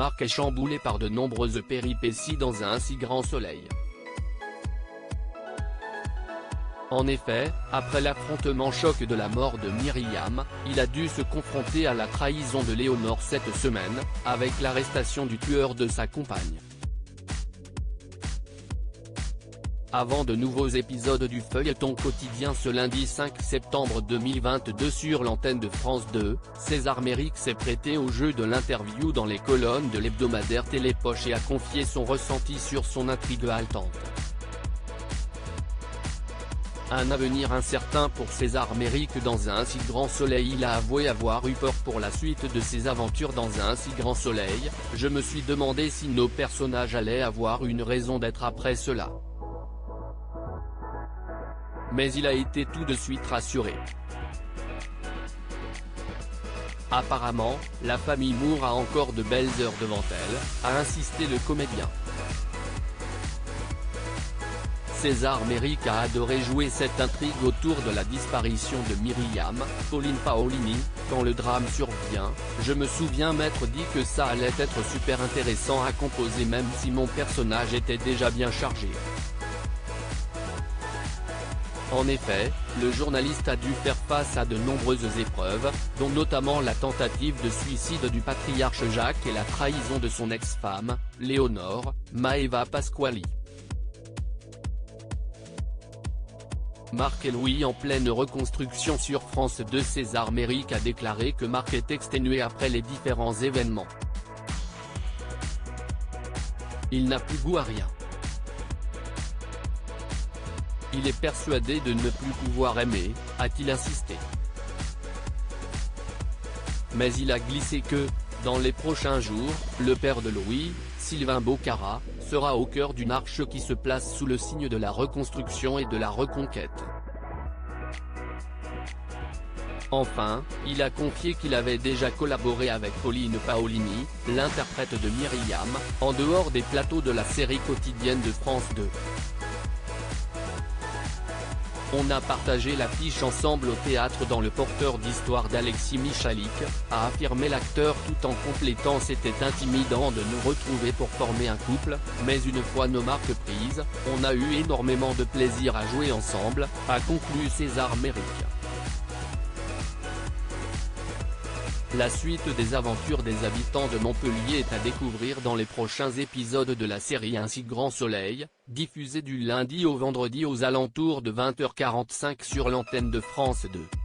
Marc est chamboulé par de nombreuses péripéties dans un si grand soleil. En effet, après l'affrontement choc de la mort de Myriam, il a dû se confronter à la trahison de Léonore cette semaine, avec l'arrestation du tueur de sa compagne. Avant de nouveaux épisodes du feuilleton quotidien ce lundi 5 septembre 2022 sur l'antenne de France 2, César Méric s'est prêté au jeu de l'interview dans les colonnes de l'hebdomadaire Télépoche et a confié son ressenti sur son intrigue haletante. Un avenir incertain pour César Méric dans un si grand soleil. Il a avoué avoir eu peur pour la suite de ses aventures dans un si grand soleil. Je me suis demandé si nos personnages allaient avoir une raison d'être après cela. Mais il a été tout de suite rassuré. Apparemment, la famille Moore a encore de belles heures devant elle, a insisté le comédien. César Méric a adoré jouer cette intrigue autour de la disparition de Myriam, Pauline Paolini. Quand le drame survient, je me souviens m'être dit que ça allait être super intéressant à composer même si mon personnage était déjà bien chargé. En effet, le journaliste a dû faire face à de nombreuses épreuves, dont notamment la tentative de suicide du patriarche Jacques et la trahison de son ex-femme, Léonore, Maeva Pasquali. Marc et Louis en pleine reconstruction sur France 2. César Méric a déclaré que Marc est exténué après les différents événements. Il n'a plus goût à rien. Il est persuadé de ne plus pouvoir aimer, a-t-il insisté. Mais il a glissé que, dans les prochains jours, le père de Louis, Sylvain Bocara, sera au cœur d'une arche qui se place sous le signe de la reconstruction et de la reconquête. Enfin, il a confié qu'il avait déjà collaboré avec Pauline Paolini, l'interprète de Myriam, en dehors des plateaux de la série quotidienne de France 2. On a partagé l'affiche ensemble au théâtre dans Le Porteur d'histoire d'Alexis Michalik, a affirmé l'acteur tout en complétant. C'était intimidant de nous retrouver pour former un couple, mais une fois nos marques prises, on a eu énormément de plaisir à jouer ensemble, a conclu César Méric. La suite des aventures des habitants de Montpellier est à découvrir dans les prochains épisodes de la série Un si grand soleil, diffusée du lundi au vendredi aux alentours de 20h45 sur l'antenne de France 2.